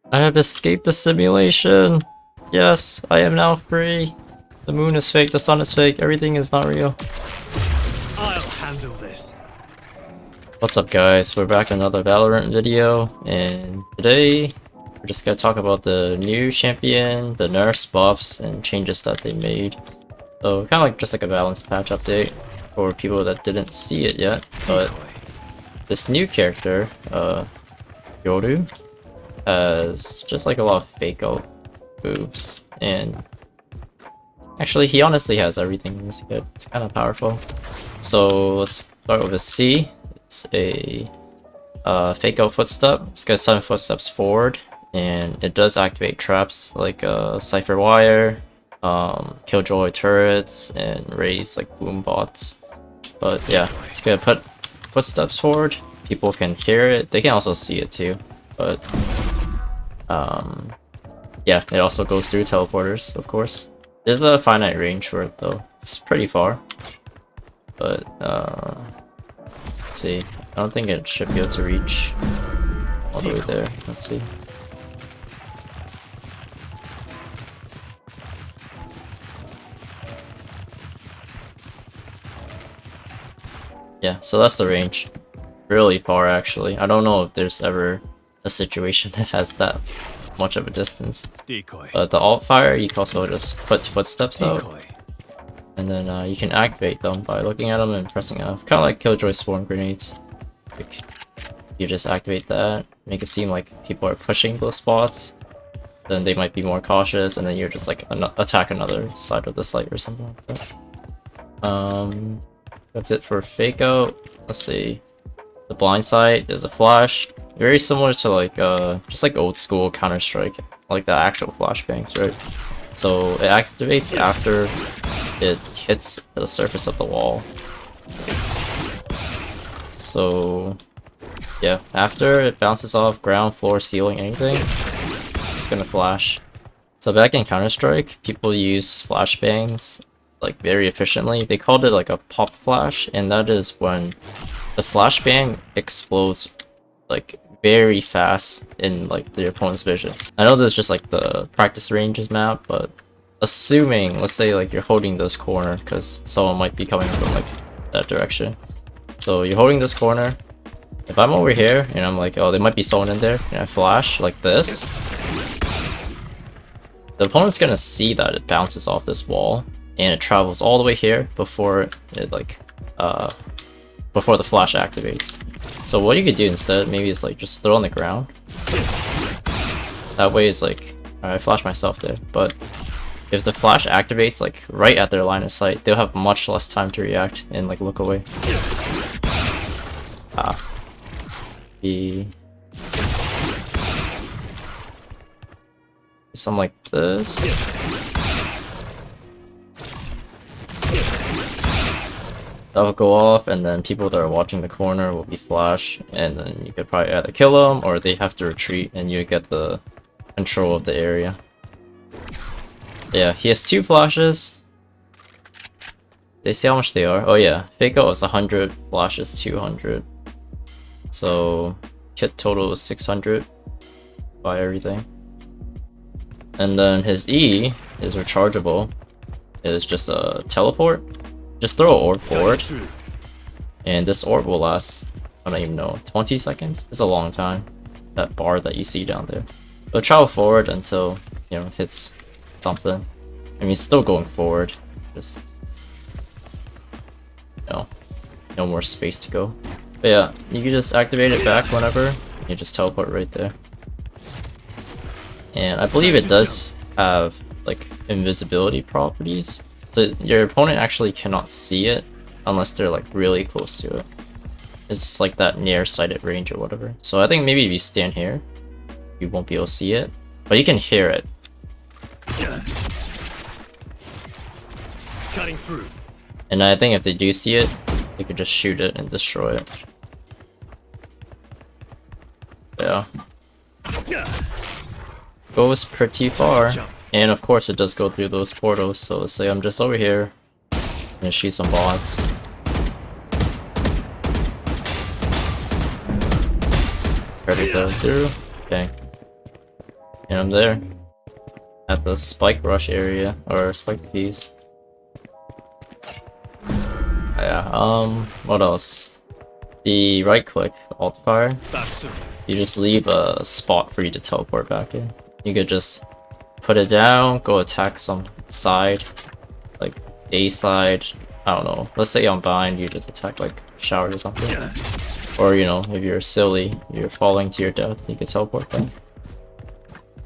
I have escaped the simulation! Yes, I am now free! The moon is fake, the sun is fake, everything is not real. I'll handle this. What's up guys, we're back in another Valorant video, and today we're just gonna talk about the new champion, the nerfs, buffs, and changes that they made. So kind of like just like a balanced patch update for people that didn't see it yet, but this new character, Yoru, has just like a lot of fake out moves, and actually he honestly has everything in this kit. It's kind of powerful. So let's start with a C. It's a fake out footstep. It's got 7 footsteps forward, and it does activate traps like Cypher Wire, Killjoy turrets, and raise like boom bots. But yeah, it's gonna put footsteps forward. People can hear it. They can also see it too. But yeah, it also goes through teleporters, of course. There's a finite range for it though. It's pretty far. But let's see. I don't think it should be able to reach all the way there. Let's see. Yeah, so that's the range. Really far actually. I don't know if there's ever a situation that has that much of a distance. Decoy. But the alt fire, you can also just put footsteps out, Decoy. and then you can activate them by looking at them and pressing F. Kind of like Killjoy swarm grenades. Like, you just activate that, make it seem like people are pushing those spots. Then they might be more cautious, and then you're just like attack another side of the site or something like that. That's it for fake out. Let's see. The blind sight is a flash. Very similar to like just like old school Counter-Strike, like the actual flashbangs, right? So it activates after it hits the surface of the wall. So yeah, after it bounces off ground, floor, ceiling, anything, it's gonna flash. So back in Counter-Strike, people use flashbangs like very efficiently. They called it like a pop flash, and that is when the flashbang explodes like very fast in like the opponent's visions. I know this is just like the practice ranges map, but assuming, let's say like you're holding this corner because someone might be coming from like that direction. So you're holding this corner. If I'm over here and I'm like, oh, there might be someone in there, and I flash like this, the opponent's gonna see that it bounces off this wall and it travels all the way here before it like before the flash activates. So what you could do instead, maybe is like just throw on the ground. That way it's like, I flash myself there, but if the flash activates like right at their line of sight, they'll have much less time to react and like look away. Something like this. That'll go off, and then people that are watching the corner will be flash, and then you could probably either kill them or they have to retreat and you get the control of the area. Yeah, he has 2 flashes. They see how much they are. Oh yeah, fake out is 100, flash is 200. So kit total is 600 by everything. And then his E is rechargeable. It is just a teleport. Just throw an orb forward, and this orb will last, I don't even know, 20 seconds? It's a long time, that bar that you see down there. It'll travel forward until, you know, hits something. I mean, it's still going forward, just, you know, no more space to go. But yeah, you can just activate it back whenever, you just teleport right there. And I believe it does have, like, invisibility properties. Your opponent actually cannot see it unless they're like really close to it. It's like that nearsighted range or whatever. So I think maybe if you stand here, you won't be able to see it, but you can hear it. Cutting through. And I think if they do see it, they could just shoot it and destroy it. Yeah. Goes pretty far. And of course it does go through those portals, so let's say I'm just over here and shoot some bots. Ready to go through? Okay. And I'm there. At the spike rush area, or spike piece. Yeah, what else? The right click, alt fire, you just leave a spot for you to teleport back in. You could just put it down, go attack some side, like A side, I don't know. Let's say I'm behind, you just attack like shower or something. Or, you know, if you're silly, you're falling to your death, you could teleport back.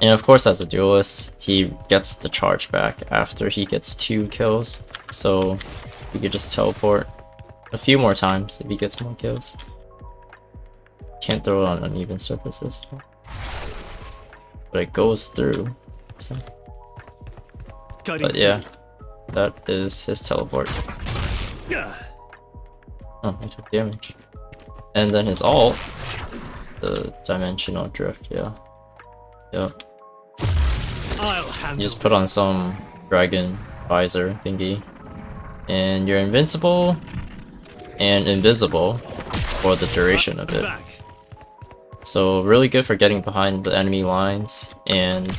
And of course, as a duelist, he gets the charge back after he gets 2 kills. So you could just teleport a few more times if he gets more kills. Can't throw it on uneven surfaces. But it goes through. So. But yeah, that is his teleport. Oh, I took damage. And then his ult, the dimensional drift, yeah. Yep. You just put on some dragon visor thingy, and you're invincible and invisible for the duration of it. So really good for getting behind the enemy lines, and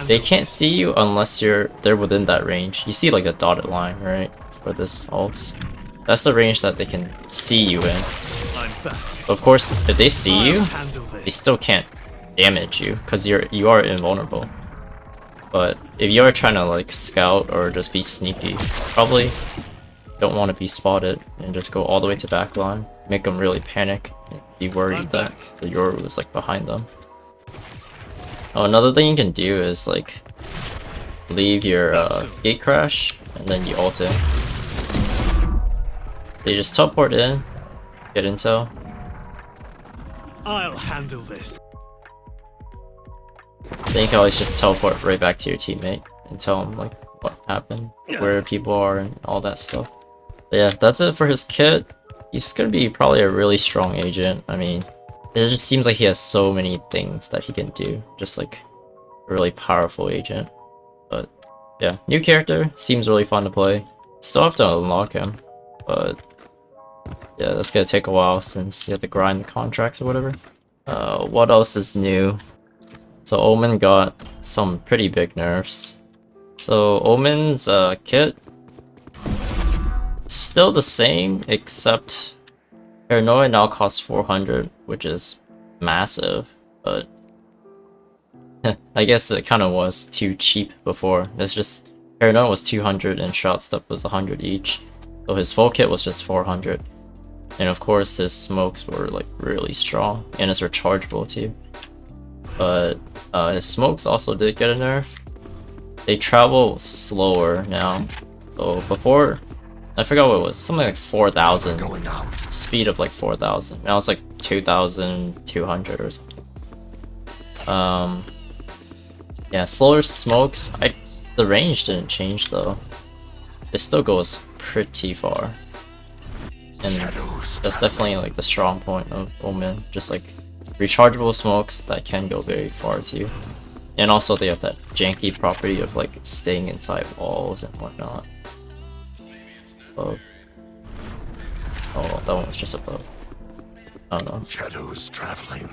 they can't see you unless they're within that range. You see like the dotted line, right? For this ult. That's the range that they can see you in. Of course, if they see you, they still can't damage you because you are invulnerable. But if you are trying to like scout or just be sneaky, probably don't want to be spotted and just go all the way to backline, make them really panic and be worried that the Yoru is like behind them. Oh, another thing you can do is like leave your gate crash and then you ult in. They just teleport in, get intel. I'll handle this. Then you can always just teleport right back to your teammate and tell him like what happened, where people are, and all that stuff. But yeah, that's it for his kit. He's gonna be probably a really strong agent. I mean, it just seems like he has so many things that he can do. Just like a really powerful agent. But yeah, new character, seems really fun to play. Still have to unlock him, but yeah, that's gonna take a while since you have to grind the contracts or whatever. What else is new? So Omen got some pretty big nerfs. So Omen's kit, still the same, except Paranoia now costs 400, which is massive, but I guess it kind of was too cheap before. It's just, Paranoia was 200 and Shot Step was 100 each, so his full kit was just 400. And of course his smokes were like really strong, and it's rechargeable too. But his smokes also did get a nerf. They travel slower now. So before, I forgot what it was, something like 4,000. Speed of like 4,000. Now it's like 2,200 or something. Yeah, slower smokes. The range didn't change though. It still goes pretty far. And that's definitely like the strong point of Omen. Just like rechargeable smokes that can go very far too. And also they have that janky property of like staying inside walls and whatnot. Oh, that one was just a bug. I don't know. Shadows traveling.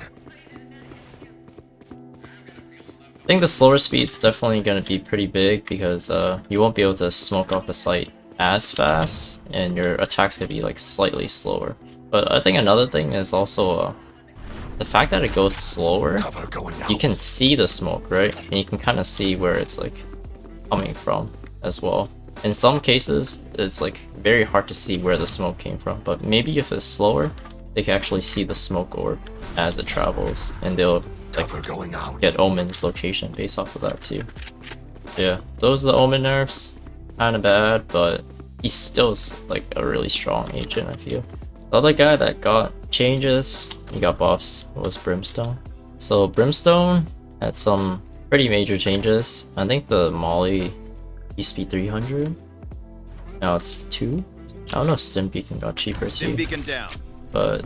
I think the slower speed's definitely gonna be pretty big because you won't be able to smoke off the site as fast, and your attacks could be like slightly slower. But I think another thing is also the fact that it goes slower. You can see the smoke, right? And you can kind of see where it's like coming from as well. In some cases, it's like very hard to see where the smoke came from, but maybe if it's slower, they can actually see the smoke orb as it travels, and they'll like get Omen's location based off of that too. Yeah, those are the Omen nerfs. Kind of bad, but he's still like a really strong agent, I feel. The other guy that got changes, he got buffs, was Brimstone. So Brimstone had some pretty major changes. I think the Molly used to be 300. Now it's 2. I don't know if Stim Beacon got cheaper too. Stim Beacon down. But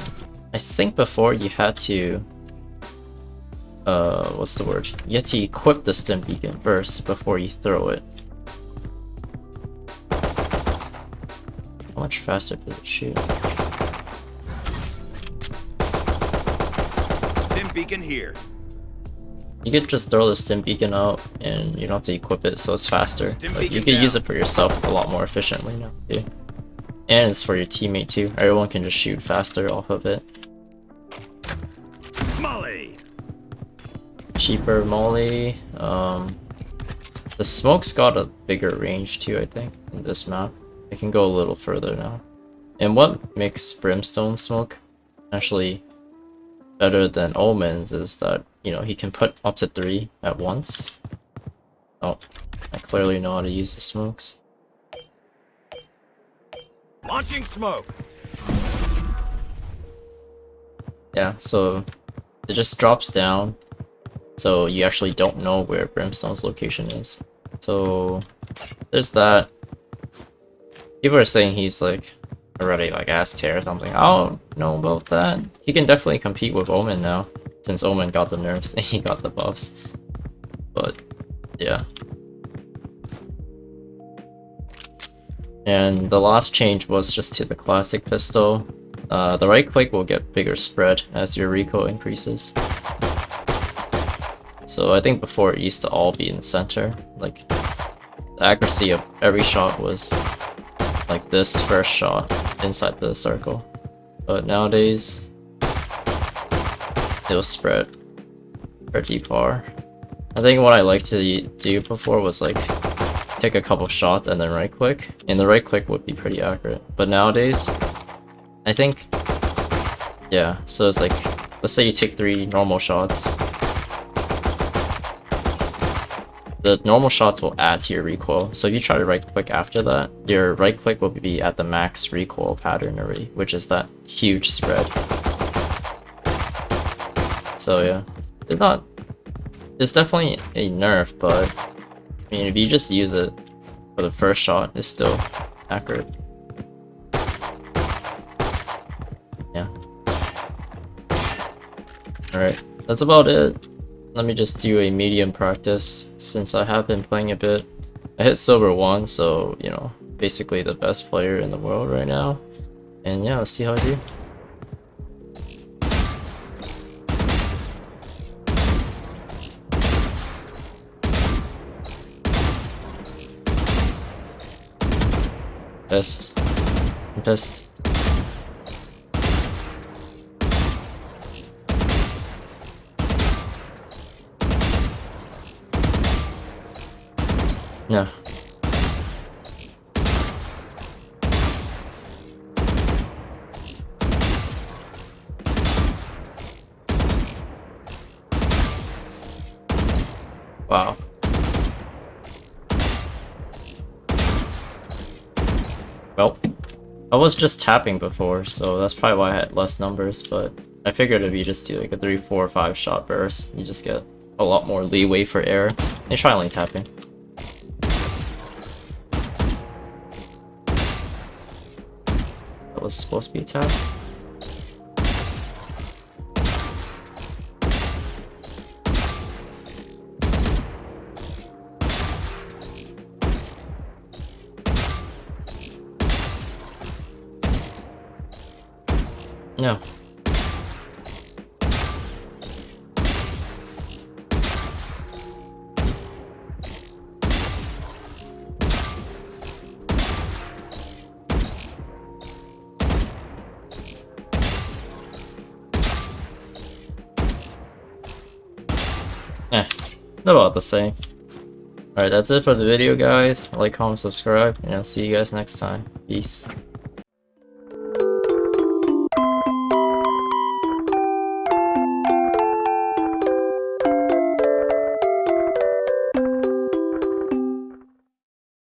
I think before you had to what's the word? You had to equip the Stim Beacon first before you throw it. How much faster does it shoot? Stim Beacon here. You could just throw the stim beacon out and you don't have to equip it, so it's faster. Like, you could use it for yourself a lot more efficiently now too. And it's for your teammate too. Everyone can just shoot faster off of it. Molly. Cheaper molly. The smoke's got a bigger range too, I think, in this map. It can go a little further now. And what makes brimstone smoke actually better than Omen's is that, you know, he can put up to 3 at once. Oh, I clearly know how to use the smokes. Launching smoke. Yeah, so it just drops down, so you actually don't know where Brimstone's location is. So there's that. People are saying he's like already like S tier or something. I don't know about that. He can definitely compete with Omen now, since Omen got the nerfs and he got the buffs. But yeah. And the last change was just to the classic pistol. The right click will get bigger spread as your recoil increases. So I think before it used to all be in the center. Like, the accuracy of every shot was like this first shot inside the circle. But nowadays, it'll spread pretty far. I think what I liked to do before was like take a couple shots and then right click, and the right click would be pretty accurate. But nowadays, I think, yeah, so it's like, let's say you take 3 normal shots. The normal shots will add to your recoil, so if you try to right click after that, your right click will be at the max recoil pattern already, which is that huge spread. So yeah, it's definitely a nerf, but I mean, if you just use it for the first shot, it's still accurate. Yeah. Alright, that's about it. Let me just do a medium practice, since I have been playing a bit. I hit silver 1, so, you know, basically the best player in the world right now. And yeah, let's see how I do. Pissed. I'm pissed. Yeah. Wow. Well, I was just tapping before, so that's probably why I had less numbers, but I figured if you just do like a 3, 4, 5 shot burst, you just get a lot more leeway for error. And try only tapping. That was supposed to be a tap. No. About the same. Alright, that's it for the video, guys. Like, comment, subscribe, and I'll see you guys next time. Peace.